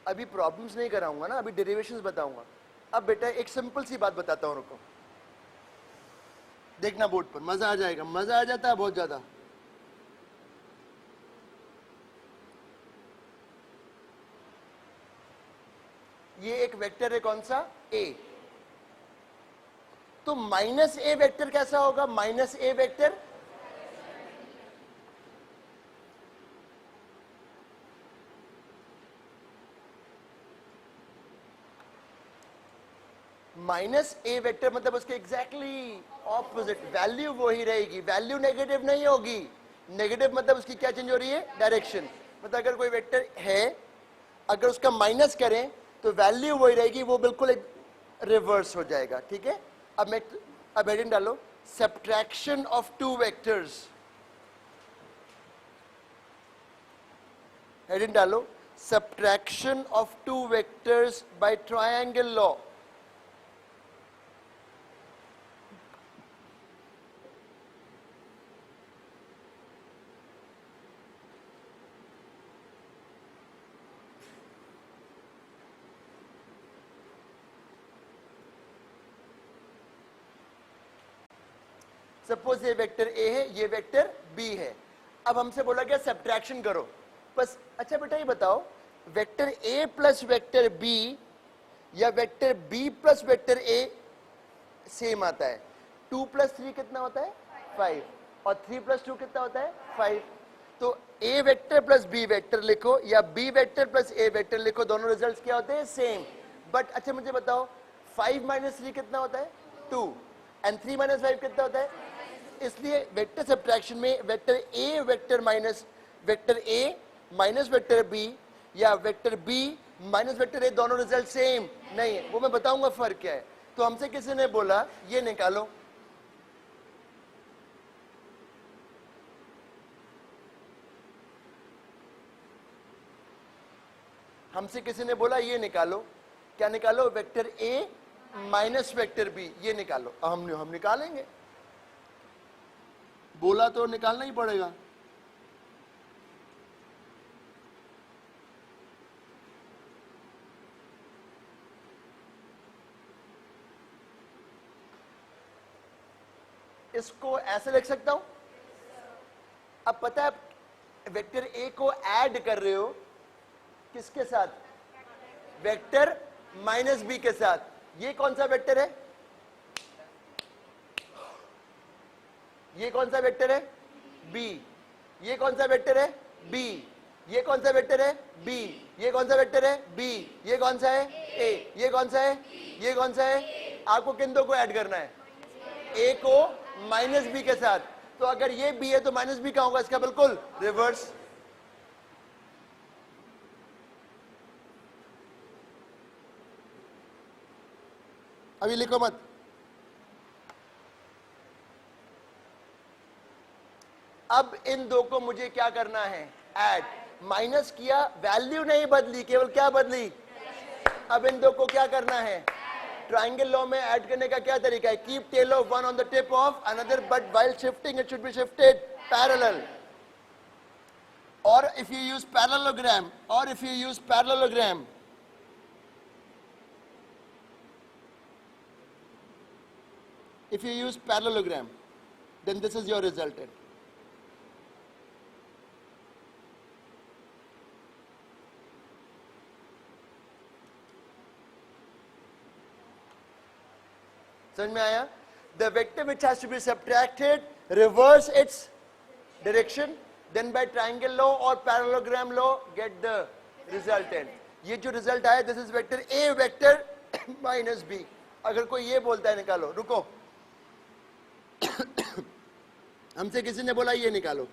अभी प्रॉब्लम्स नहीं कराऊंगा ना, अभी डेरिवेशंस बताऊंगा। अब बेटा एक सिंपल सी बात बताता हूं, रुको, देखना बोर्ड पर, मजा आ जाएगा, मजा आ जाता है बहुत ज्यादा। ये एक वेक्टर है, कौन सा, ए। तो माइनस ए वेक्टर कैसा होगा, माइनस ए वेक्टर माइनस ए वेक्टर मतलब उसके एग्जैक्टली ऑपोजिट, वैल्यू वही रहेगी, वैल्यू नेगेटिव नहीं होगी। नेगेटिव मतलब उसकी क्या चेंज हो रही है, डायरेक्शन। मतलब अगर कोई वेक्टर है, अगर उसका माइनस करें तो वैल्यू वही रहेगी, वो बिल्कुल रिवर्स हो जाएगा, ठीक है। अब हेडिंग डालो, subtraction of two vectors. Heading डालो, subtraction of two vectors by triangle law. Suppose ये वेक्टर ए है, ये वेक्टर बी है। अब हमसे बोला गया सब्ट्रैक्शन करो बस। अच्छा बेटा ये बताओ, vector A plus vector B या vector B plus vector A same आता है। 2 प्लस 3 कितना होता है, 5, और 3 प्लस 2 कितना होता है, 5। तो ए वेक्टर प्लस बी वेक्टर लिखो या बी वेक्टर प्लस ए वेक्टर लिखो, दोनों रिजल्ट्स क्या होते हैं, सेम। बट अच्छा मुझे बताओ, 5 माइनस 3 कितना होता है, 2, एंड 3 माइनस 5 कितना होता है। इसलिए वेक्टर सब्ट्रैक्शन में vector A vector minus vector B या vector B minus vector A, दोनों रिजल्ट सेम नहीं है। वो मैं बताऊंगा फर्क क्या है। तो हमसे किसी ने बोला ये निकालो, हमसे किसी ने बोला ये निकालो, क्या निकालो, vector A minus vector B, ये निकालो। हम निकालेंगे, बोला तो निकालना ही पड़ेगा। इसको ऐसे लिख सकता हूं। अब पता है वेक्टर ए को ऐड कर रहे हो किसके साथ, वेक्टर माइनस बी के साथ। ये कौन सा वेक्टर है, ये कौन सा वेक्टर है, बी। ये कौन सा वेक्टर है, बी। ये कौन सा वेक्टर है, बी। ये कौन सा वेक्टर है, बी। ये कौन सा है, ए। ये कौन सा है, ये कौन सा है। आपको किन दो को ऐड करना है, ए को माइनस बी के साथ। तो अगर ये बी है तो माइनस बी का होगा, इसका बिल्कुल रिवर्स। अभी लिखो मत, अब इन दो को मुझे क्या करना है, ऐड। माइनस किया, वैल्यू नहीं बदली, केवल क्या बदली। अब इन दो को क्या करना है, ट्राइंगल लॉ में ऐड करने का क्या तरीका है, keep tail of one on the tip of another, but while shifting it should be shifted parallel. और if you use parallelogram, if you use parallelogram, then this is your resultant. समझ में आया। The vector which has to be subtracted reverse its direction, then by triangle law or parallelogram law get the resultant. ये जो result आया, this is vector A vector minus B। अगर कोई ये बोलता है निकालो, रुको हमसे किसी ने बोला ये निकालो,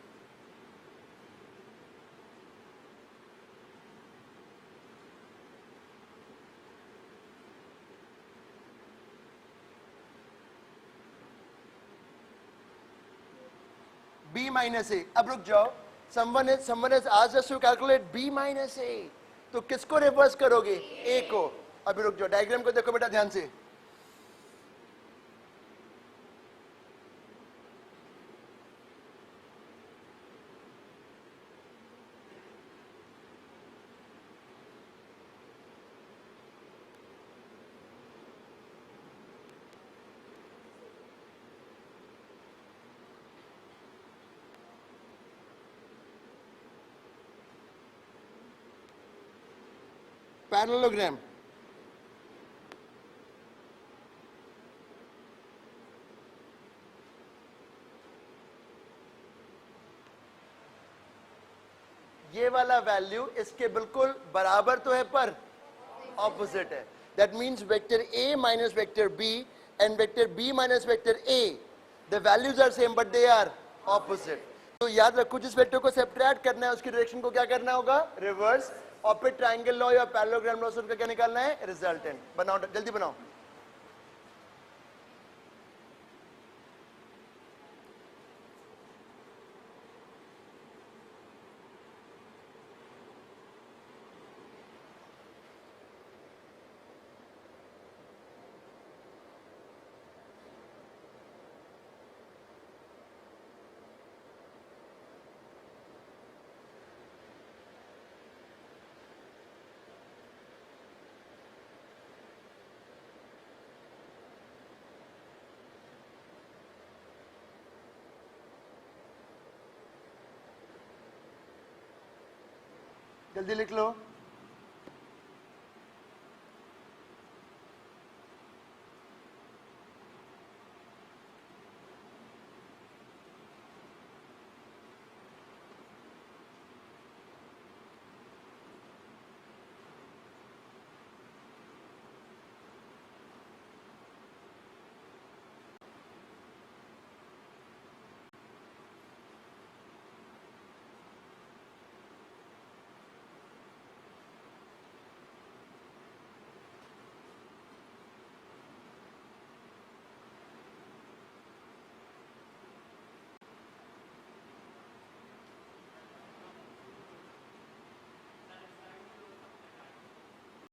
b minus a। अब रुक जाओ, someone has asked us to calculate b minus a, तो किसको रिवर्स करोगे, a को। अभी रुक जाओ, डायग्राम को देखो बेटा ध्यान से। पैरेललोग्राम, ये वाला वैल्यू इसके बिल्कुल बराबर तो है पर ऑपोजिट है. That means vector A minus vector B and vector B minus vector A, the values are same but they are opposite. तो याद रखो जिस वेक्टर को सब्ट्रैक्ट करना है उसकी डायरेक्शन को क्या करना होगा, रिवर्स. और फिर ट्राइंगल लॉ या पैरेललोग्राम लॉ से उनका क्या निकालना है, रिजल्टेंट. बनाओ, जल्दी बनाओ. जल्दी लिख लो.